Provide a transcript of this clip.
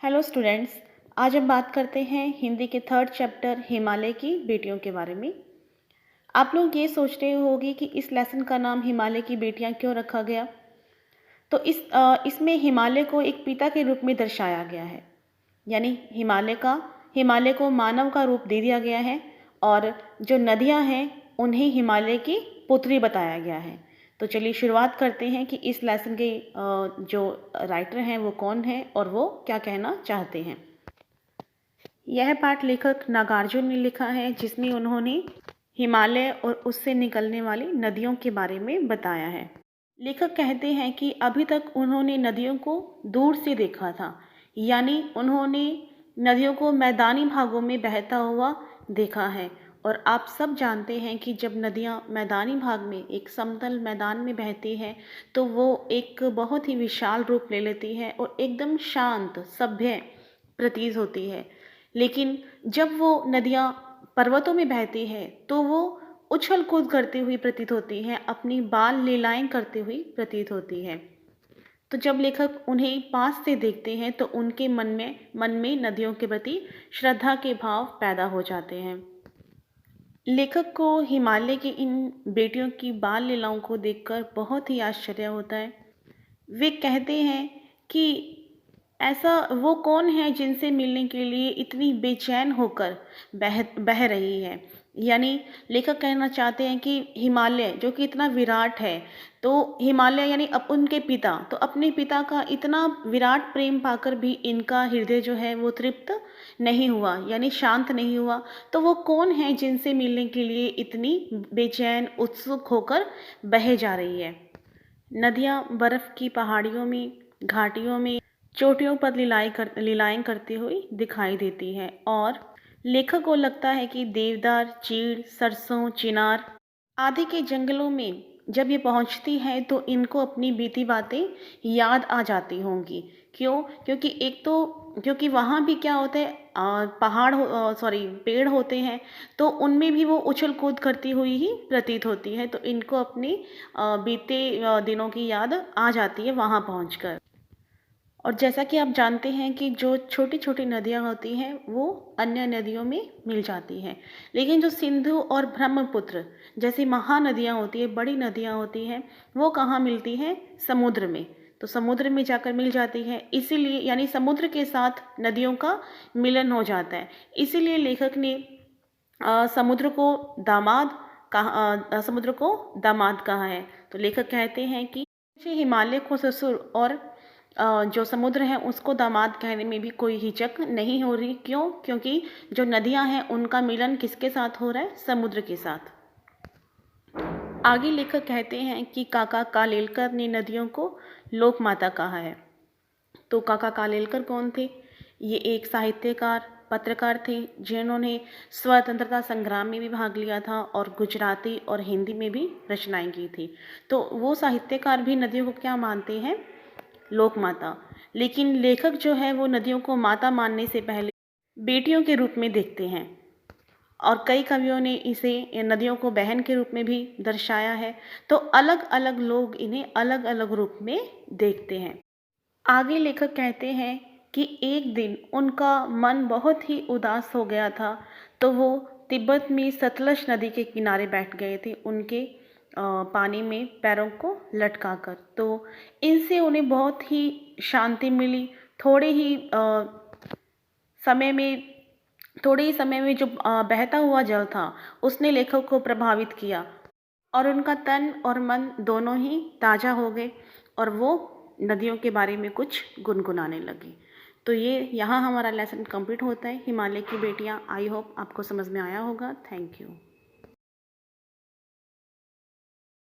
Hello students. आज हम बात करते हैं हिंदी के थर्ड चैप्टर हिमालय की बेटियों के बारे में। आप लोग ये सोच रहे होंगे कि इस लेसन का नाम हिमालय की बेटियां क्यों रखा गया। तो इसमें हिमालय को एक पिता के रूप में दर्शाया गया है, यानी हिमालय को मानव का रूप दे दिया गया है और जो नदियां हैं उन्हें हिमालय की पुत्री बताया गया है। तो चलिए शुरुआत करते हैं कि इस लेसन के जो राइटर हैं वो कौन है और वो क्या कहना चाहते हैं। यह पाठ लेखक नागार्जुन ने लिखा है, जिसमें उन्होंने हिमालय और उससे निकलने वाली नदियों के बारे में बताया है। लेखक कहते हैं कि अभी तक उन्होंने नदियों को दूर से देखा था, यानी उन्होंने नदियों को मैदानी भागों में बहता हुआ देखा है। और आप सब जानते हैं कि जब नदियाँ मैदानी भाग में एक समतल मैदान में बहती हैं तो वो एक बहुत ही विशाल रूप ले लेती है और एकदम शांत सभ्य प्रतीत होती है। लेकिन जब वो नदियाँ पर्वतों में बहती है तो वो उछल कूद करती हुई प्रतीत होती हैं, अपनी बाल लीलाएं करती हुई प्रतीत होती है। तो जब लेखक उन्हें पास से देखते हैं तो उनके मन में नदियों के प्रति श्रद्धा के भाव पैदा हो जाते हैं। लेखक को हिमालय की इन बेटियों की बाल लीलाओं को देखकर बहुत ही आश्चर्य होता है। वे कहते हैं कि ऐसा वो कौन है जिनसे मिलने के लिए इतनी बेचैन होकर बह रही है। यानी लेखक कहना चाहते हैं कि हिमालय जो कि इतना विराट है, तो हिमालय यानी उनके पिता, तो अपने पिता का इतना विराट प्रेम पाकर भी इनका हृदय जो है वो तृप्त नहीं हुआ, यानी शांत नहीं हुआ। तो वो कौन है जिनसे मिलने के लिए इतनी बेचैन उत्सुक होकर बहे जा रही है। नदियाँ बर्फ़ की पहाड़ियों में, घाटियों में, चोटियों पर लीलाएं करती हुई दिखाई देती है और लेखक को लगता है कि देवदार, चीड़, सरसों, चिनार आदि के जंगलों में जब ये पहुंचती हैं तो इनको अपनी बीती बातें याद आ जाती होंगी। क्यों? क्योंकि वहाँ भी क्या होता है, पेड़ होते हैं, तो उनमें भी वो उछल कूद करती हुई ही प्रतीत होती है। तो इनको अपने बीते दिनों की याद आ जाती है वहाँ पहुँचकर। और जैसा कि आप जानते हैं कि जो छोटी छोटी नदियाँ होती हैं वो अन्य नदियों में मिल जाती हैं, लेकिन जो सिंधु और ब्रह्मपुत्र जैसी महानदियाँ होती हैं, बड़ी नदियाँ होती हैं, वो कहाँ मिलती हैं? समुद्र में। तो समुद्र में जाकर मिल जाती हैं, इसीलिए यानी समुद्र के साथ नदियों का मिलन हो जाता है। इसीलिए लेखक ने समुद्र को दामाद कहा है। तो लेखक कहते हैं कि मुझे हिमालय को ससुर और जो समुद्र है उसको दामाद कहने में भी कोई हिचक नहीं हो रही। क्यों? क्योंकि जो नदियां हैं उनका मिलन किसके साथ हो रहा है? समुद्र के साथ। आगे लेखक कहते हैं कि काका कालेलकर ने नदियों को लोक माता कहा है। तो काका कालेलकर कौन थे? ये एक साहित्यकार, पत्रकार थे, जिन्होंने स्वतंत्रता संग्राम में भी भाग लिया था और गुजराती और हिंदी में भी रचनाएं की थी। तो वो साहित्यकार भी नदियों को क्या मानते हैं? लोक माता। लेकिन लेखक जो है वो नदियों को माता मानने से पहले बेटियों के रूप में देखते हैं और कई कवियों ने इसे नदियों को बहन के रूप में भी दर्शाया है। तो अलग अलग लोग इन्हें अलग अलग रूप में देखते हैं। आगे लेखक कहते हैं कि एक दिन उनका मन बहुत ही उदास हो गया था, तो वो तिब्बत में सतलज नदी के किनारे बैठ गए थे, उनके पानी में पैरों को लटकाकर। तो इनसे उन्हें बहुत ही शांति मिली। थोड़े ही समय में जो बहता हुआ जल था उसने लेखक को प्रभावित किया और उनका तन और मन दोनों ही ताज़ा हो गए और वो नदियों के बारे में कुछ गुनगुनाने लगे। तो ये यहाँ हमारा लेसन कंप्लीट होता है, हिमालय की बेटियाँ। आई होप आपको समझ में आया होगा। Thank you.